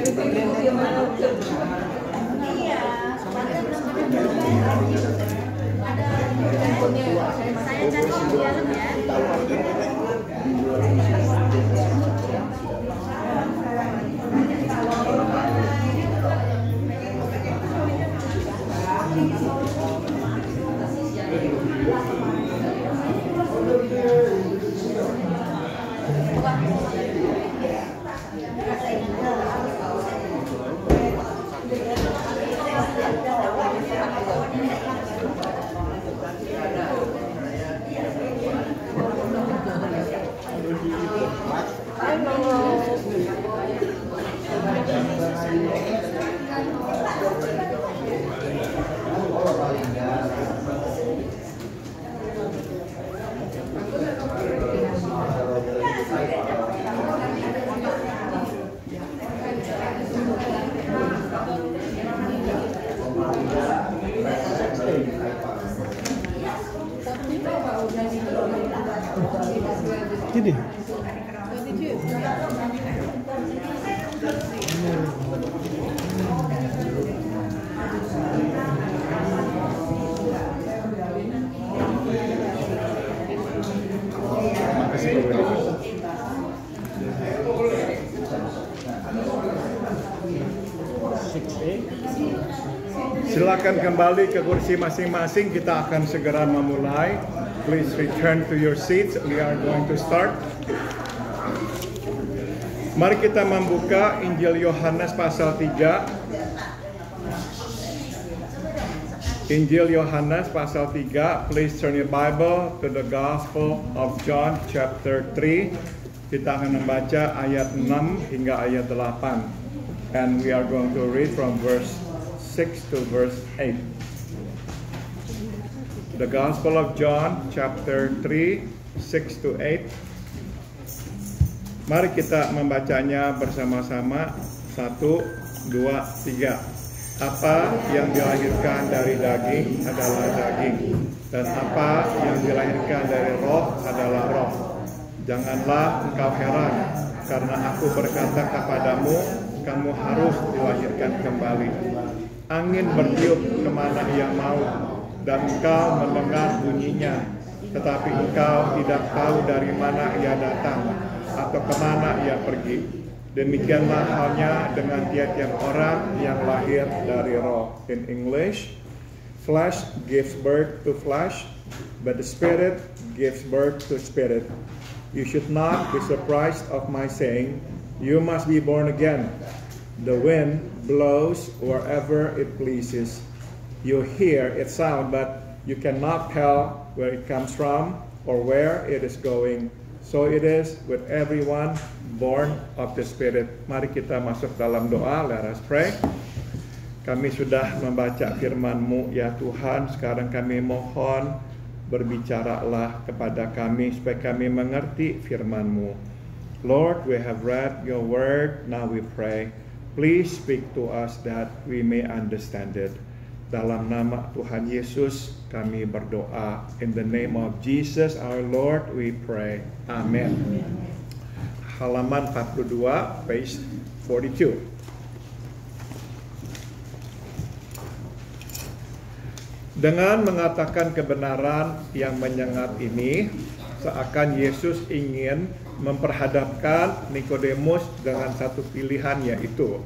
Saya cari di dalam ya. Gini. Silakan kembali ke kursi masing-masing, kita akan segera memulai. Please return to your seats, we are going to start. Mari kita membuka Injil Yohanes pasal 3. Injil Yohanes pasal 3, please turn your Bible to the Gospel of John chapter 3. Kita akan membaca ayat 6 hingga ayat 8. And we are going to read from verse 6 to verse 8. The Gospel of John chapter 3, 6 to 8. Mari kita membacanya bersama-sama. 1, 2, 3. Apa yang dilahirkan dari daging adalah daging, dan apa yang dilahirkan dari roh adalah roh. Janganlah engkau heran, karena aku berkata kepadamu, kamu harus dilahirkan kembali. Angin bertiup kemana ia mau, dan engkau mendengar bunyinya, tetapi engkau tidak tahu dari mana ia datang atau kemana ia pergi. Demikianlah halnya dengan tiap-tiap orang yang lahir dari roh. In English, flesh gives birth to flesh, but the Spirit gives birth to spirit. You should not be surprised of my saying, you must be born again. The wind blows wherever it pleases. You hear its sound, but you cannot tell where it comes from or where it is going. So it is with everyone born of the Spirit. Mari kita masuk dalam doa. Let us pray. Kami sudah membaca firman-Mu ya Tuhan. Sekarang kami mohon berbicaralah kepada kami supaya kami mengerti firman-Mu. Lord, we have read your word. Now we pray. Please speak to us that we may understand it. Dalam nama Tuhan Yesus kami berdoa. In the name of Jesus our Lord we pray. Amen. Halaman 42, page 42. Dengan mengatakan kebenaran yang menyengat ini, seakan Yesus ingin memperhadapkan Nikodemus dengan satu pilihan, yaitu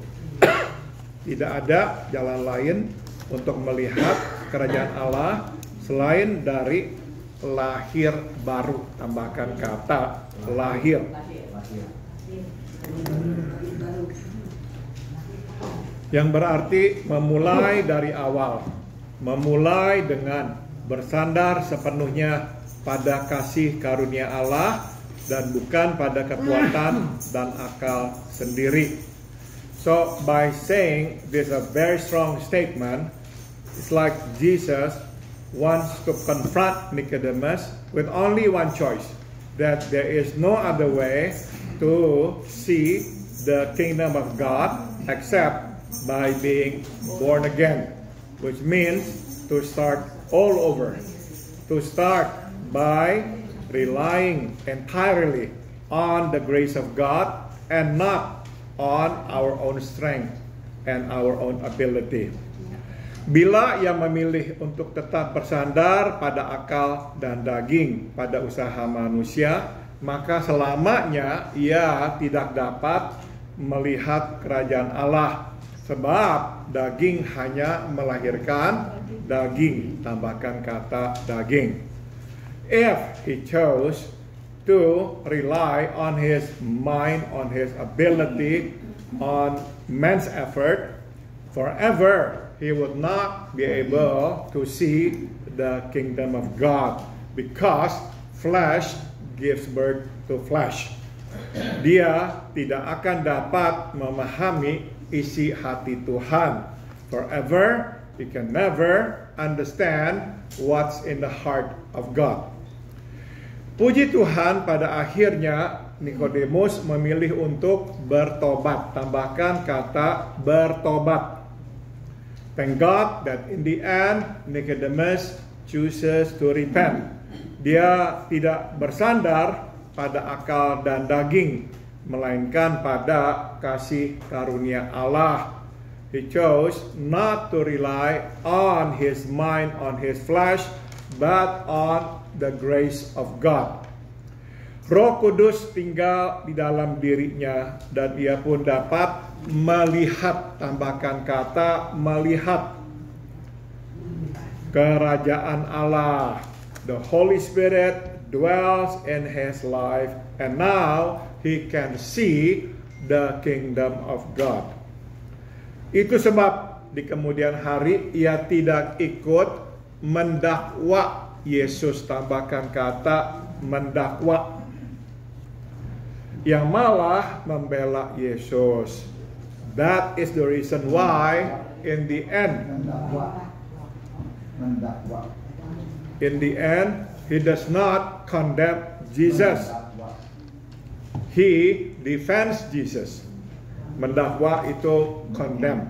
tidak ada jalan lain untuk melihat kerajaan Allah selain dari lahir baru. Tambahkan kata lahir. Yang berarti memulai dari awal, memulai dengan bersandar sepenuhnya pada kasih karunia Allah dan bukan pada kekuatan dan akal sendiri. So by saying this a very strong statement, it's like Jesus wants to confront Nicodemus with only one choice, that there is no other way to see the kingdom of God except by being born again, which means to start all over, to start by relying entirely on the grace of God and not on our own strength and our own ability. Bila ia memilih untuk tetap bersandar pada akal dan daging, pada usaha manusia, maka selamanya ia tidak dapat melihat kerajaan Allah. Sebab daging hanya melahirkan daging, tambahkan kata daging. If he chose to rely on his mind, on his ability, on man's effort, forever he would not be able to see the kingdom of God, because flesh gives birth to flesh. Dia tidak akan dapat memahami isi hati Tuhan. Forever, he can never understand what's in the heart of God. Puji Tuhan, pada akhirnya Nikodemus memilih untuk bertobat. Tambahkan kata bertobat. Thank God that in the end Nicodemus chooses to repent. Dia tidak bersandar pada akal dan daging, melainkan pada kasih karunia Allah. He chose not to rely on his mind, on his flesh, but on the grace of God. Roh Kudus tinggal di dalam dirinya dan ia pun dapat melihat, tambahkan kata melihat, kerajaan Allah. The Holy Spirit dwells in his life and now he can see the kingdom of God. Itu sebab di kemudian hari ia tidak ikut mendakwa Yesus, tambahkan kata mendakwa, yang malah membela Yesus. That is the reason why in the end he does not condemn Jesus. He defends Jesus. Mendakwa itu condemn.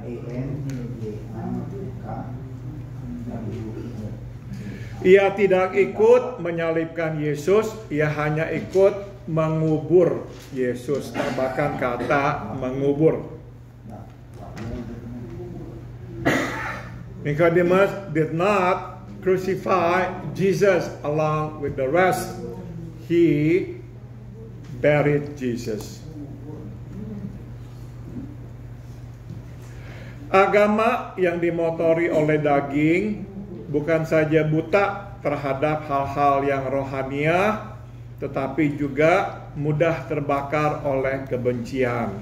Ia tidak ikut menyalibkan Yesus, ia hanya ikut mengubur Yesus. Tambahkan kata mengubur. Nicodemus did not crucify Jesus along with the rest. He buried Jesus. Agama yang dimotori oleh daging bukan saja buta terhadap hal-hal yang rohania, tetapi juga mudah terbakar oleh kebencian.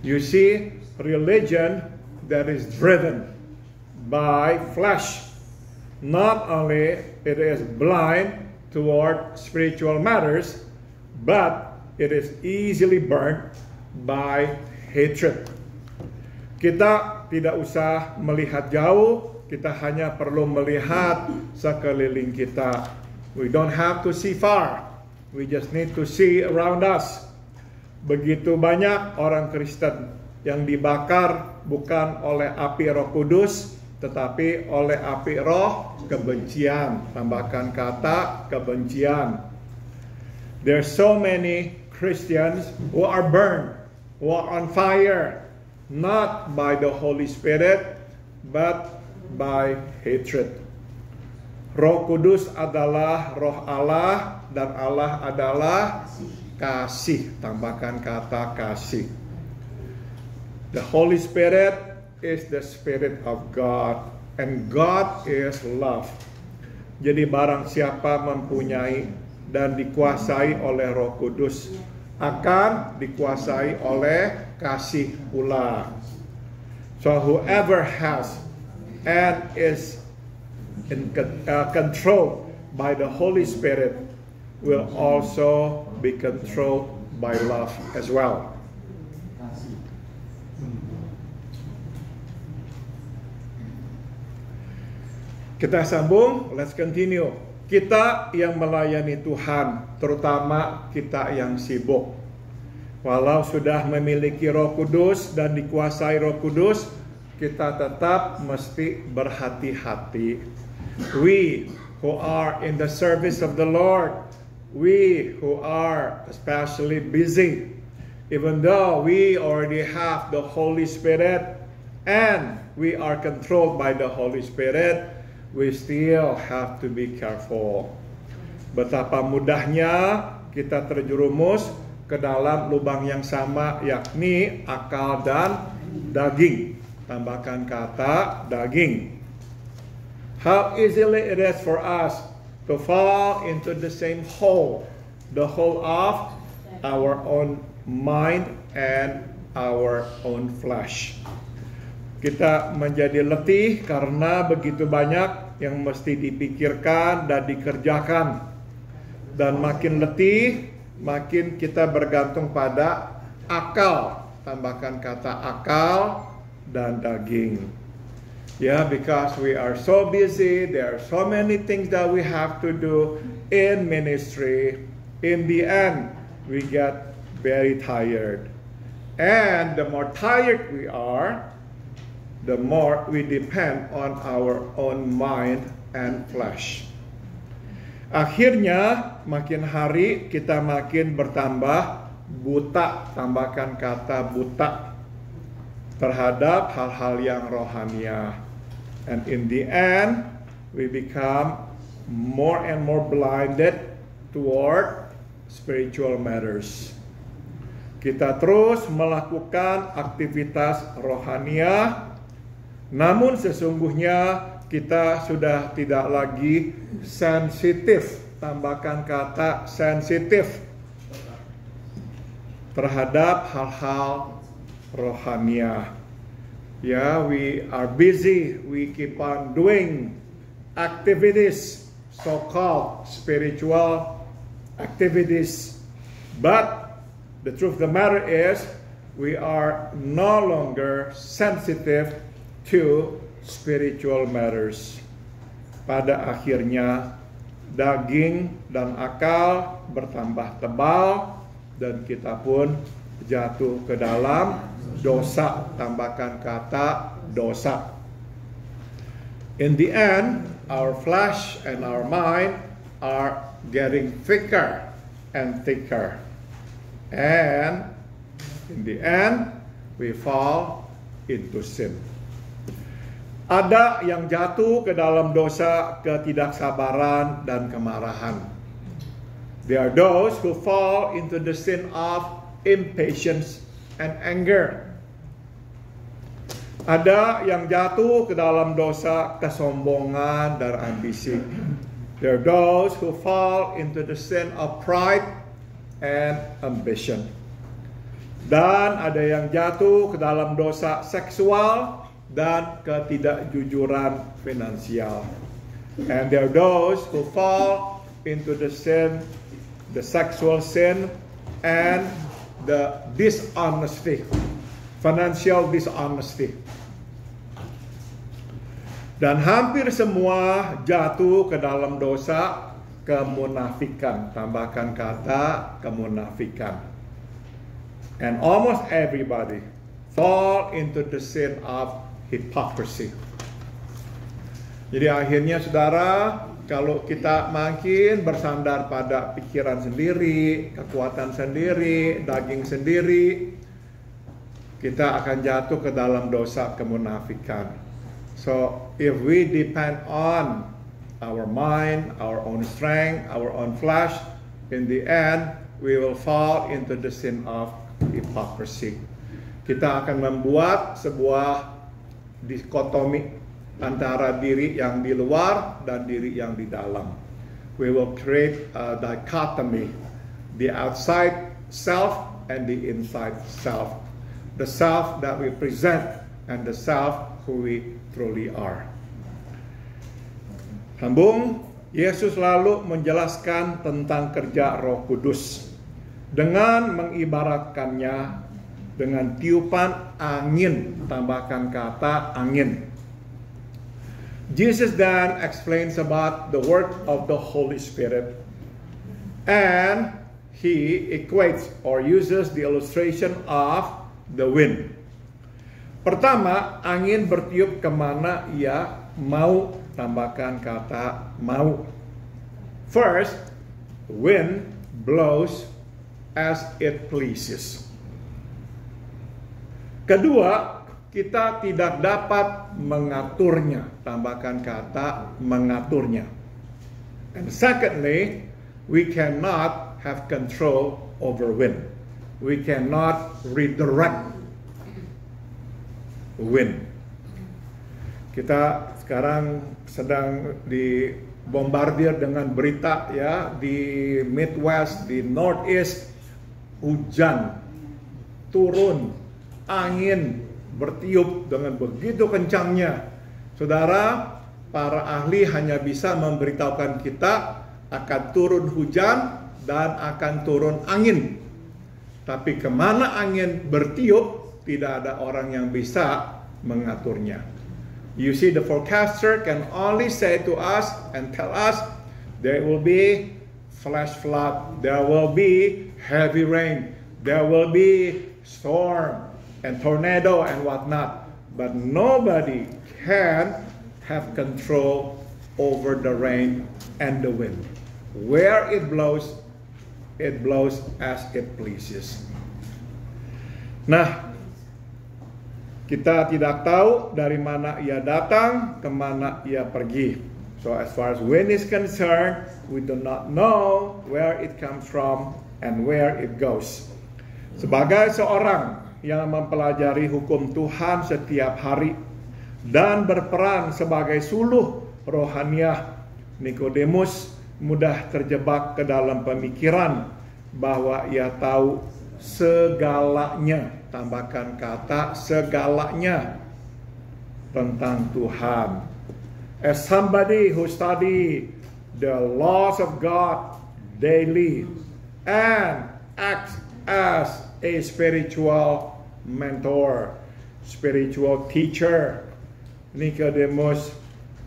You see, religion that is driven by flesh, not only it is blind toward spiritual matters, but it is easily burnt by hatred. Kita tidak usah melihat jauh, kita hanya perlu melihat sekeliling kita. We don't have to see far. We just need to see around us. Begitu banyak orang Kristen yang dibakar bukan oleh api Roh Kudus, tetapi oleh api roh kebencian. Tambahkan kata kebencian. There are so many Christians who are burned, who are on fire, not by the Holy Spirit, but by hatred. Roh Kudus adalah roh Allah dan Allah adalah kasih. Tambahkan kata kasih. The Holy Spirit is the Spirit of God and God is love. Jadi barang siapa mempunyai dan dikuasai oleh Roh Kudus akan dikuasai oleh kasih pula. So whoever has and is controlled by the Holy Spirit will also be controlled by love as well. Kita sambung, let's continue. Kita yang melayani Tuhan, terutama kita yang sibuk, walau sudah memiliki Roh Kudus dan dikuasai Roh Kudus, kita tetap mesti berhati-hati. We who are in the service of the Lord, we who are especially busy, even though we already have the Holy Spirit and we are controlled by the Holy Spirit, we still have to be careful. Betapa mudahnya kita terjerumus ke dalam lubang yang sama, yakni akal dan daging. Tambahkan kata daging. How easily it is for us to fall into the same hole, the hole of our own mind and our own flesh. Kita menjadi letih karena begitu banyak yang mesti dipikirkan dan dikerjakan. Dan makin letih, makin kita bergantung pada akal. Tambahkan kata akal dan daging. Yeah, because we are so busy, there are so many things that we have to do in ministry. In the end, we get very tired. And the more tired we are, the more we depend on our own mind and flesh. Akhirnya, makin hari kita makin bertambah buta, tambahkan kata buta, terhadap hal-hal yang rohania. And in the end, we become more and more blinded toward spiritual matters. Kita terus melakukan aktivitas rohania, namun sesungguhnya kita sudah tidak lagi sensitif, tambahkan kata sensitif, terhadap hal-hal rohania. Yeah, we are busy, we keep on doing activities, so-called spiritual activities, but the truth of the matter is we are no longer sensitive to spiritual matters. Pada akhirnya daging dan akal bertambah tebal dan kita pun jatuh ke dalam dosa, tambahkan kata dosa. In the end, our flesh and our mind are getting thicker and thicker. And in the end, we fall into sin. Ada yang jatuh ke dalam dosa ketidaksabaran dan kemarahan. There are those who fall into the sin of impatience and anger. Ada yang jatuh ke dalam dosa kesombongan dan ambisi. There are those who fall into the sin of pride and ambition. Dan ada yang jatuh ke dalam dosa seksual dan ketidakjujuran finansial. And there are those who fall into the sin, the sexual sin, and the dishonesty, financial dishonesty. Dan hampir semua jatuh ke dalam dosa kemunafikan. Tambahkan kata kemunafikan. And almost everybody fall into the sin of hypocrisy. Jadi akhirnya saudara, kalau kita makin bersandar pada pikiran sendiri, kekuatan sendiri, daging sendiri, kita akan jatuh ke dalam dosa kemunafikan. So if we depend on our mind, our own strength, our own flesh, in the end we will fall into the sin of hypocrisy. Kita akan membuat sebuah dikotomi antara diri yang di luar dan diri yang di dalam. We will create a dichotomy, the outside self and the inside self. The self that we present and the self who we truly are. Sambung, Yesus lalu menjelaskan tentang kerja Roh Kudus dengan mengibaratkannya dengan tiupan angin, tambahkan kata angin. Jesus then explains about the work of the Holy Spirit, and he equates or uses the illustration of the wind. Pertama, angin bertiup kemana ia mau, tambahkan kata mau. First, wind blows as it pleases. Kedua, kita tidak dapat mengaturnya. Tambahkan kata mengaturnya. And secondly, we cannot have control over wind. We cannot redirect wind. Kita sekarang sedang dibombardir dengan berita ya, di Midwest, di Northeast, hujan turun, angin bertiup dengan begitu kencangnya. Saudara, para ahli hanya bisa memberitahukan kita akan turun hujan dan akan turun angin. Tapi kemana angin bertiup, tidak ada orang yang bisa mengaturnya. You see, the forecaster can only say to us and tell us there will be flash flood, there will be heavy rain, there will be storm and tornado and whatnot. But nobody can have control over the rain and the wind. Where it blows as it pleases. Nah, kita tidak tahu dari mana ia datang, kemana ia pergi. So as far as wind is concerned, we do not know where it comes from and where it goes. Sebagai seorang yang mempelajari hukum Tuhan setiap hari dan berperan sebagai suluh rohaniah, Nikodemus mudah terjebak ke dalam pemikiran bahwa ia tahu segalanya, tambahkan kata segalanya tentang Tuhan. As somebody who study the laws of God daily and acts as a spiritual mentor, spiritual teacher, Nicodemus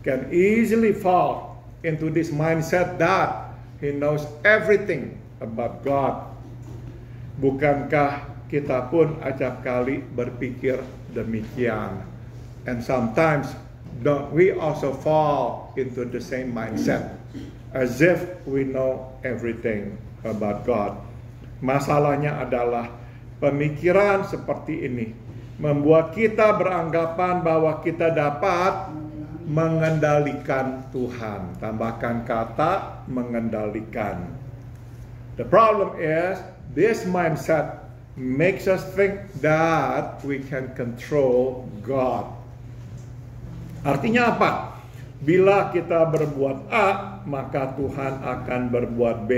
can easily fall into this mindset that he knows everything about God. Bukankah kita pun acap kali berpikir demikian? And sometimes don't we also fall into the same mindset as if we know everything about God? Masalahnya adalah pemikiran seperti ini membuat kita beranggapan bahwa kita dapat mengendalikan Tuhan. Tambahkan kata mengendalikan. The problem is this mindset makes us think that we can control God. Artinya apa? Bila kita berbuat A, maka Tuhan akan berbuat B.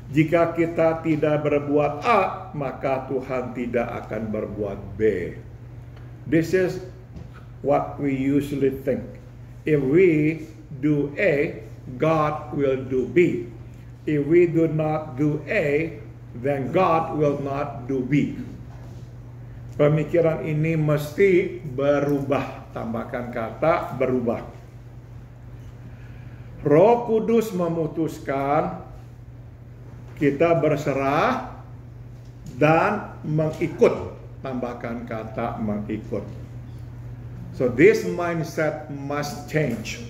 Jika kita tidak berbuat A, maka Tuhan tidak akan berbuat B. This is what we usually think. If we do A, God will do B. If we do not do A, then God will not do B. Pemikiran ini mesti berubah. Tambahkan kata berubah. Roh Kudus memutuskan kita berserah dan mengikut. Tambahkan kata mengikut. So this mindset must change.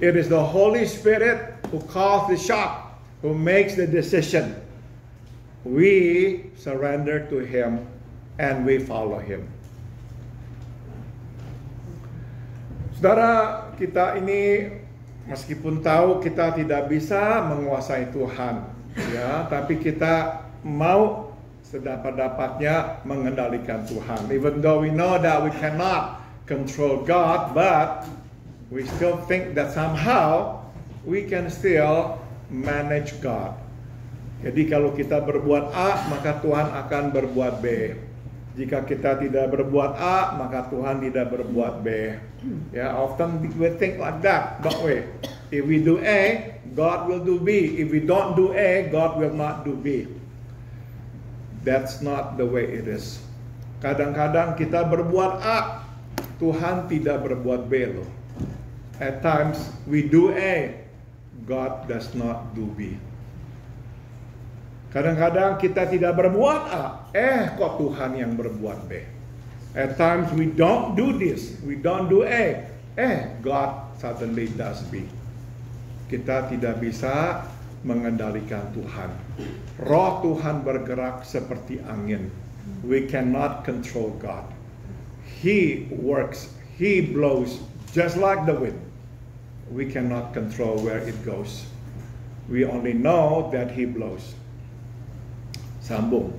It is the Holy Spirit who calls the shot, who makes the decision. We surrender to Him and we follow Him. Saudara, kita ini meskipun tahu kita tidak bisa menguasai Tuhan, ya, tapi kita mau sedapat-dapatnya mengendalikan Tuhan. Even though we know that we cannot control God, but we still think that somehow we can still manage God. Jadi kalau kita berbuat A, maka Tuhan akan berbuat B. Jika kita tidak berbuat A, maka Tuhan tidak berbuat B. Ya, often we think like that, don't we? If we do A, God will do B. If we don't do A, God will not do B. That's not the way it is. Kadang-kadang kita berbuat A, Tuhan tidak berbuat B loh. At times we do A, God does not do B. Kadang-kadang kita tidak berbuat A, kok Tuhan yang berbuat B. At times we don't do this, we don't do A, God suddenly does B. Kita tidak bisa mengendalikan Tuhan. Roh Tuhan bergerak seperti angin. We cannot control God. He works, He blows just like the wind. We cannot control where it goes. We only know that He blows. Sambung.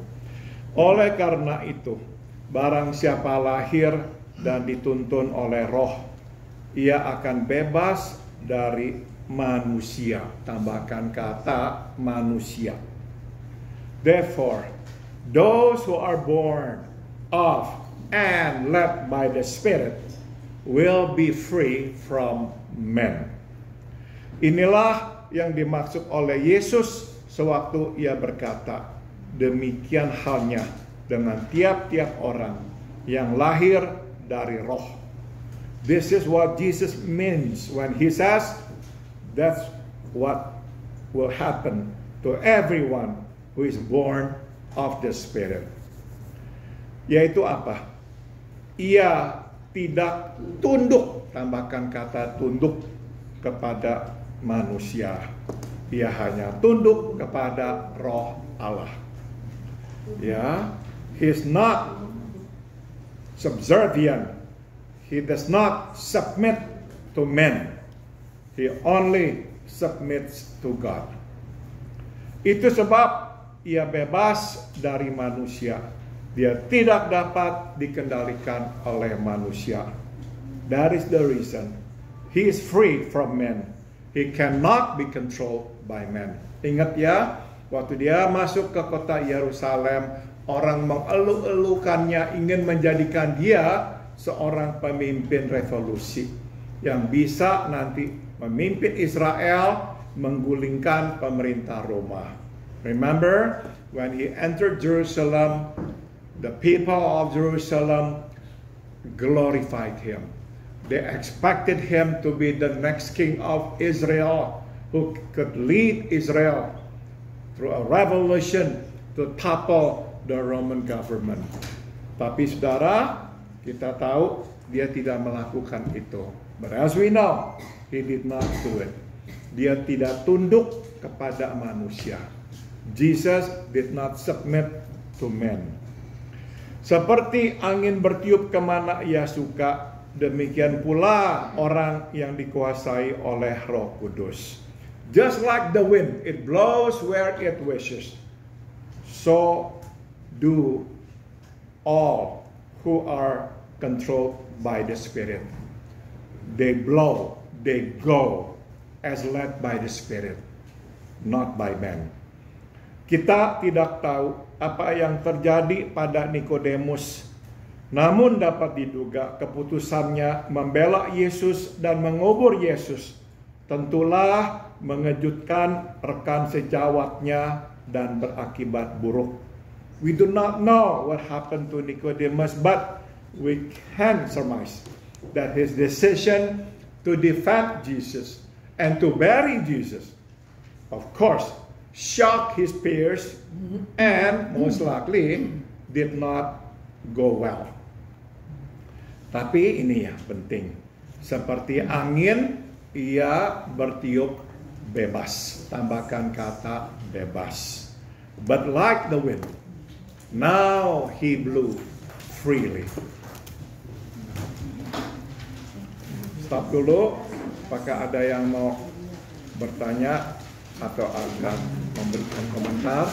Oleh karena itu, barang siapa lahir dan dituntun oleh Roh, ia akan bebas dari manusia. Tambahkan kata manusia. Therefore, those who are born of and led by the Spirit will be free from men. Inilah yang dimaksud oleh Yesus sewaktu ia berkata, demikian halnya dengan tiap-tiap orang yang lahir dari Roh. This is what Jesus means when He says, that's what will happen to everyone who is born of the Spirit. Yaitu apa? Ia tidak tunduk, tambahkan kata tunduk, kepada manusia. Ia hanya tunduk kepada Roh Allah. Ya, He's not subservient. He does not submit to men. He only submits to God. Itu sebab ia bebas dari manusia. Dia tidak dapat dikendalikan oleh manusia. That is the reason. He is free from men. He cannot be controlled by men. Ingat ya, waktu dia masuk ke kota Yerusalem, orang mengeluh-elukannya ingin menjadikan dia seorang pemimpin revolusi yang bisa nanti memimpin Israel menggulingkan pemerintah Roma. Remember, when he entered Jerusalem, the people of Jerusalem glorified him. They expected him to be the next king of Israel, who could lead Israel through a revolution to topple the Roman government. Tapi saudara, kita tahu dia tidak melakukan itu. But as we know, he did not do it. Dia tidak tunduk kepada manusia. Jesus did not submit to men. Seperti angin bertiup kemana ia suka, demikian pula orang yang dikuasai oleh Roh Kudus. Just like the wind, it blows where it wishes. So do all who are controlled by the Spirit. They blow, they go as led by the Spirit, not by men. Kita tidak tahu apa yang terjadi pada Nikodemus. Namun dapat diduga keputusannya membela Yesus dan mengubur Yesus tentulah mengejutkan rekan sejawatnya dan berakibat buruk. We do not know what happened to Nicodemus, but we can surmise that his decision to defend Jesus and to bury Jesus, of course, shocked his peers and most likely did not go well. Tapi ini yang penting, seperti angin ia bertiup bebas, tambahkan kata bebas. But like the wind, now he blew freely. Stop dulu, apakah ada yang mau bertanya atau akan memberikan komentar?